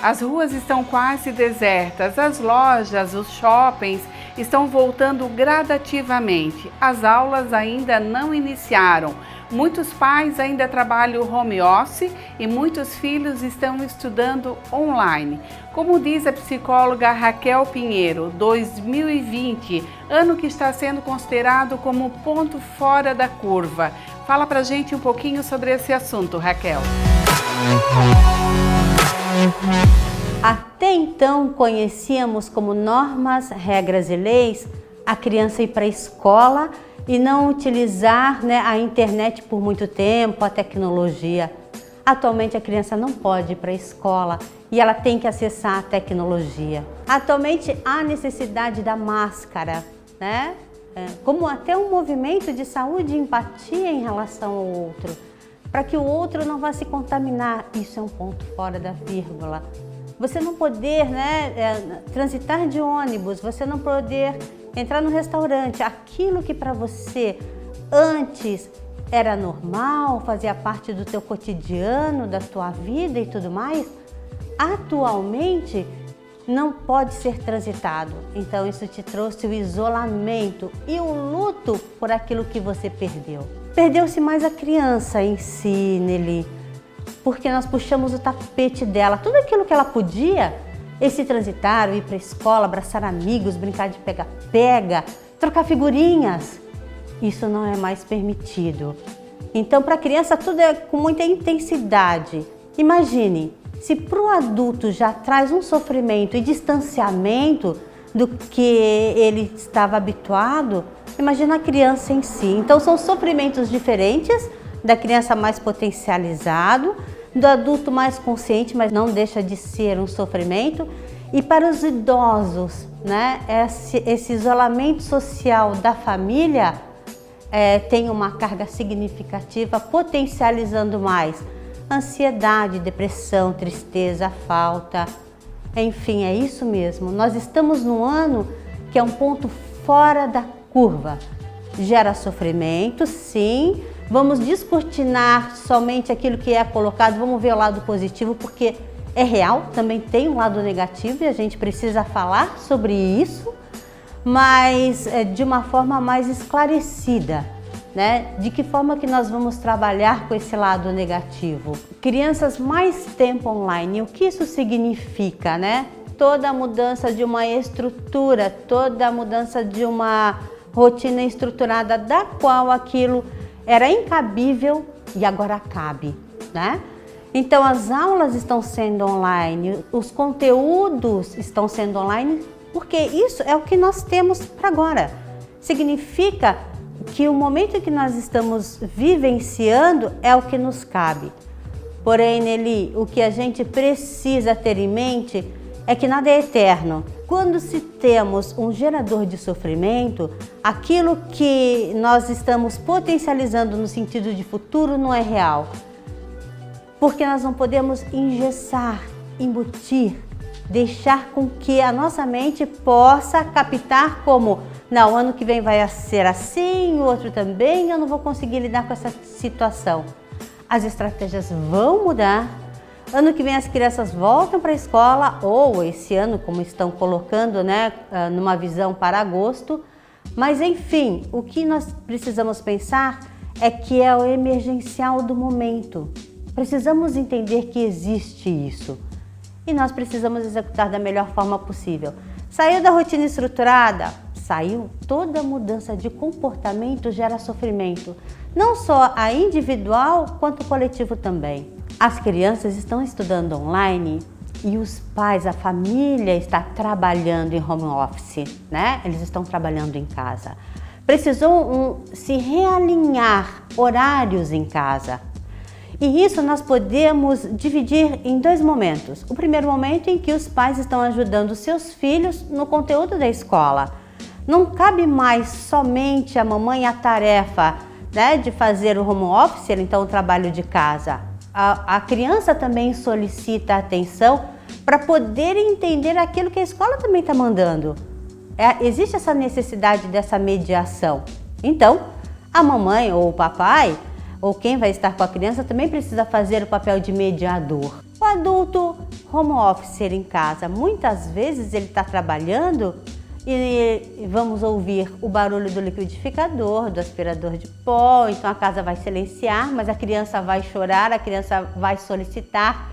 As ruas estão quase desertas, as lojas, os shoppings estão voltando gradativamente. As aulas ainda não iniciaram. Muitos pais ainda trabalham home office e muitos filhos estão estudando online. Como diz a psicóloga Raquel Pinheiro, 2020, ano que está sendo considerado como ponto fora da curva. Fala pra gente um pouquinho sobre esse assunto, Raquel. Até então conhecíamos como normas, regras e leis a criança ir para a escola e não utilizar a internet por muito tempo, a tecnologia. Atualmente a criança não pode ir para a escola e ela tem que acessar a tecnologia. Atualmente há necessidade da máscara, como até um movimento de saúde e empatia em relação ao outro, para que o outro não vá se contaminar. Isso é um ponto fora da vírgula. Você não poder transitar de ônibus, você não poder entrar no restaurante, aquilo que para você antes era normal, fazia parte do teu cotidiano, da tua vida e tudo mais, atualmente não pode ser transitado. Então isso te trouxe o isolamento e o luto por aquilo que você perdeu. Perdeu-se mais a criança em si, nele, porque nós puxamos o tapete dela. Tudo aquilo que ela podia, esse transitar, ir para a escola, abraçar amigos, brincar de pega-pega, trocar figurinhas, isso não é mais permitido. Então, para a criança, tudo é com muita intensidade. Imagine, se para o adulto já traz um sofrimento e distanciamento do que ele estava habituado, imagina a criança em si. Então, são sofrimentos diferentes, da criança mais potencializado, do adulto mais consciente, mas não deixa de ser um sofrimento. E para os idosos, esse isolamento social da família tem uma carga significativa, potencializando mais ansiedade, depressão, tristeza, falta. Enfim, é isso mesmo. Nós estamos num ano que é um ponto fora da curva. Gera sofrimento, sim. Vamos descortinar somente aquilo que é colocado, vamos ver o lado positivo, porque é real, também tem um lado negativo e a gente precisa falar sobre isso, mas de uma forma mais esclarecida, De que forma que nós vamos trabalhar com esse lado negativo? Crianças mais tempo online, o que isso significa, Toda a mudança de uma estrutura, toda a mudança de uma rotina estruturada, da qual aquilo era incabível e agora cabe, Então as aulas estão sendo online, os conteúdos estão sendo online, porque isso é o que nós temos para agora. Significa que o momento que nós estamos vivenciando é o que nos cabe. Porém, Nelly, o que a gente precisa ter em mente é que nada é eterno. Quando se temos um gerador de sofrimento, aquilo que nós estamos potencializando no sentido de futuro não é real. Porque nós não podemos engessar, embutir, deixar com que a nossa mente possa captar como, não, ano que vem vai ser assim, o outro também, eu não vou conseguir lidar com essa situação. As estratégias vão mudar. Ano que vem as crianças voltam para a escola, ou esse ano, como estão colocando, numa visão para agosto. Mas enfim, o que nós precisamos pensar é que é o emergencial do momento. Precisamos entender que existe isso e nós precisamos executar da melhor forma possível. Saiu da rotina estruturada? Saiu. Toda mudança de comportamento gera sofrimento, não só a individual quanto o coletivo também. As crianças estão estudando online e os pais, a família está trabalhando em home office, Eles estão trabalhando em casa. Precisou se realinhar horários em casa. E isso nós podemos dividir em dois momentos. O primeiro momento em que os pais estão ajudando seus filhos no conteúdo da escola. Não cabe mais somente a mamãe a tarefa de fazer o home office, então o trabalho de casa. A criança também solicita atenção para poder entender aquilo que a escola também está mandando. Existe essa necessidade dessa mediação. Então, a mamãe ou o papai, ou quem vai estar com a criança, também precisa fazer o papel de mediador. O adulto, home office em casa, muitas vezes ele está trabalhando e vamos ouvir o barulho do liquidificador, do aspirador de pó, então a casa vai silenciar, mas a criança vai chorar, a criança vai solicitar.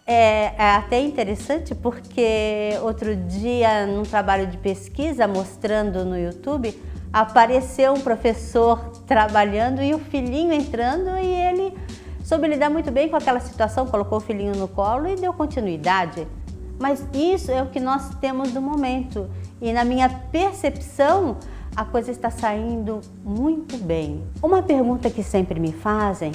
É até interessante porque outro dia, num trabalho de pesquisa, mostrando no YouTube, apareceu um professor trabalhando e o filhinho entrando e ele soube lidar muito bem com aquela situação, colocou o filhinho no colo e deu continuidade. Mas isso é o que nós temos no momento e na minha percepção a coisa está saindo muito bem. Uma pergunta que sempre me fazem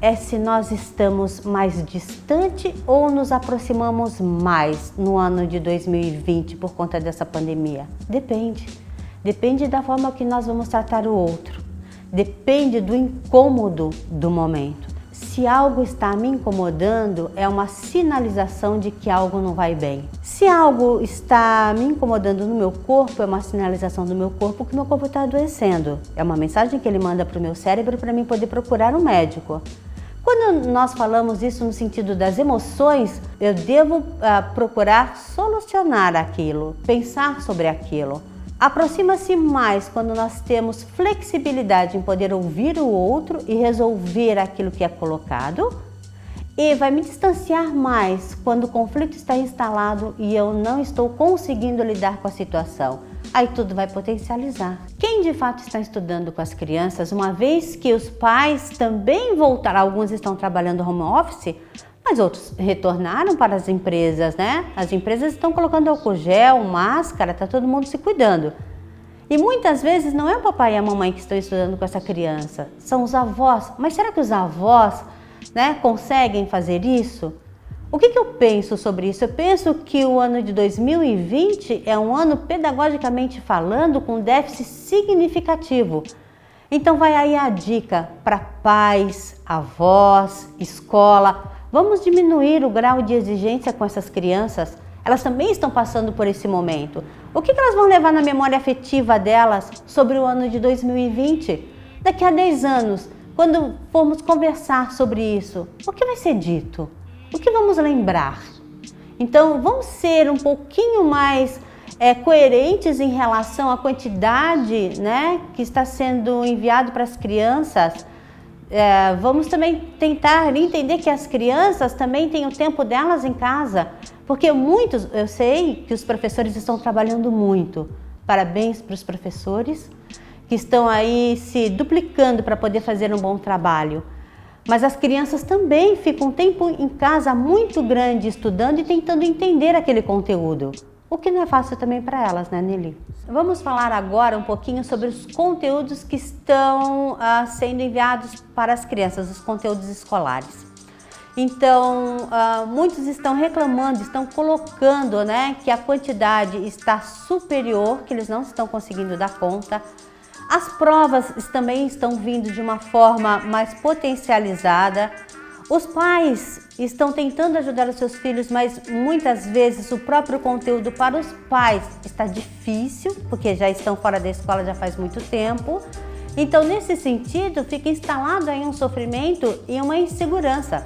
é se nós estamos mais distante ou nos aproximamos mais no ano de 2020 por conta dessa pandemia. Depende. Depende da forma que nós vamos tratar o outro. Depende do incômodo do momento. Se algo está me incomodando, é uma sinalização de que algo não vai bem. Se algo está me incomodando no meu corpo, é uma sinalização do meu corpo que meu corpo está adoecendo. É uma mensagem que ele manda para o meu cérebro para mim poder procurar um médico. Quando nós falamos isso no sentido das emoções, eu devo procurar solucionar aquilo, pensar sobre aquilo. Aproxima-se mais quando nós temos flexibilidade em poder ouvir o outro e resolver aquilo que é colocado. E vai me distanciar mais quando o conflito está instalado e eu não estou conseguindo lidar com a situação. Aí tudo vai potencializar. Quem de fato está estudando com as crianças, uma vez que os pais também voltaram, alguns estão trabalhando home office, mas outros retornaram para as empresas, né? As empresas estão colocando álcool gel, máscara, tá todo mundo se cuidando. E muitas vezes não é o papai e a mamãe que estão estudando com essa criança, são os avós. Mas será que os avós, né, conseguem fazer isso? O que eu penso sobre isso? Eu penso que o ano de 2020 é um ano, pedagogicamente falando, com déficit significativo. Então vai aí a dica para pais, avós, escola. Vamos diminuir o grau de exigência com essas crianças. Elas também estão passando por esse momento. O que elas vão levar na memória afetiva delas sobre o ano de 2020? Daqui a 10 anos, quando formos conversar sobre isso, o que vai ser dito? O que vamos lembrar? Então, vamos ser um pouquinho mais coerentes em relação à quantidade, né, que está sendo enviado para as crianças. Vamos também tentar entender que as crianças também têm o tempo delas em casa, porque muitos, eu sei que os professores estão trabalhando muito. Parabéns para os professores que estão aí se duplicando para poder fazer um bom trabalho. Mas as crianças também ficam um tempo em casa muito grande estudando e tentando entender aquele conteúdo. O que não é fácil também para elas, né, Nelly? Vamos falar agora um pouquinho sobre os conteúdos que estão sendo enviados para as crianças, os conteúdos escolares. Então, muitos estão reclamando, estão colocando, né, que a quantidade está superior, que eles não estão conseguindo dar conta. As provas também estão vindo de uma forma mais potencializada. Os pais estão tentando ajudar os seus filhos, mas muitas vezes o próprio conteúdo para os pais está difícil, porque já estão fora da escola já faz muito tempo. Então, nesse sentido, fica instalado aí um sofrimento e uma insegurança.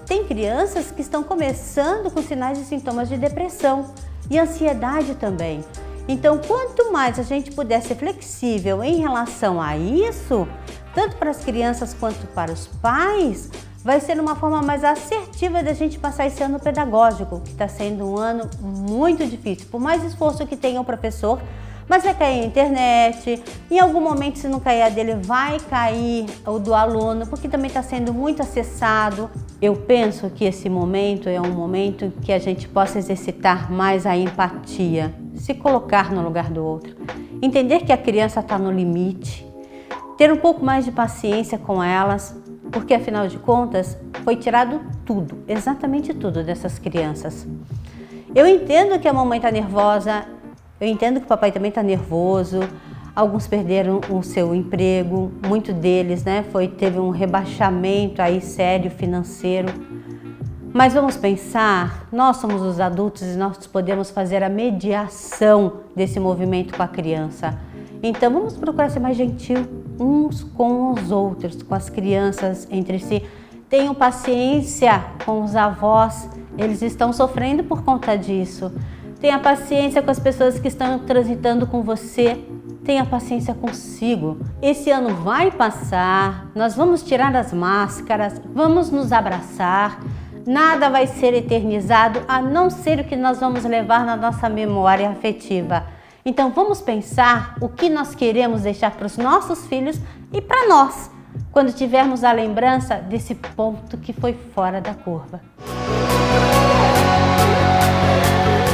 Tem crianças que estão começando com sinais e sintomas de depressão e ansiedade também. Então, quanto mais a gente puder ser flexível em relação a isso, tanto para as crianças quanto para os pais, vai ser uma forma mais assertiva da gente passar esse ano pedagógico, que está sendo um ano muito difícil. Por mais esforço que tenha o professor, mas vai cair a internet, em algum momento, se não cair a dele, vai cair o do aluno, porque também está sendo muito acessado. Eu penso que esse momento é um momento que a gente possa exercitar mais a empatia, se colocar no lugar do outro, entender que a criança está no limite, ter um pouco mais de paciência com elas, porque afinal de contas foi tirado tudo, exatamente tudo dessas crianças. Eu entendo que a mamãe está nervosa, eu entendo que o papai também está nervoso, alguns perderam o seu emprego, muitos deles, né, teve um rebaixamento aí sério financeiro. Mas vamos pensar, nós somos os adultos e nós podemos fazer a mediação desse movimento com a criança. Então vamos procurar ser mais gentil uns com os outros, com as crianças entre si. Tenham paciência com os avós, eles estão sofrendo por conta disso. Tenha paciência com as pessoas que estão transitando com você. Tenha paciência consigo. Esse ano vai passar, nós vamos tirar as máscaras, vamos nos abraçar. Nada vai ser eternizado a não ser o que nós vamos levar na nossa memória afetiva. Então vamos pensar o que nós queremos deixar para os nossos filhos e para nós, quando tivermos a lembrança desse ponto que foi fora da curva.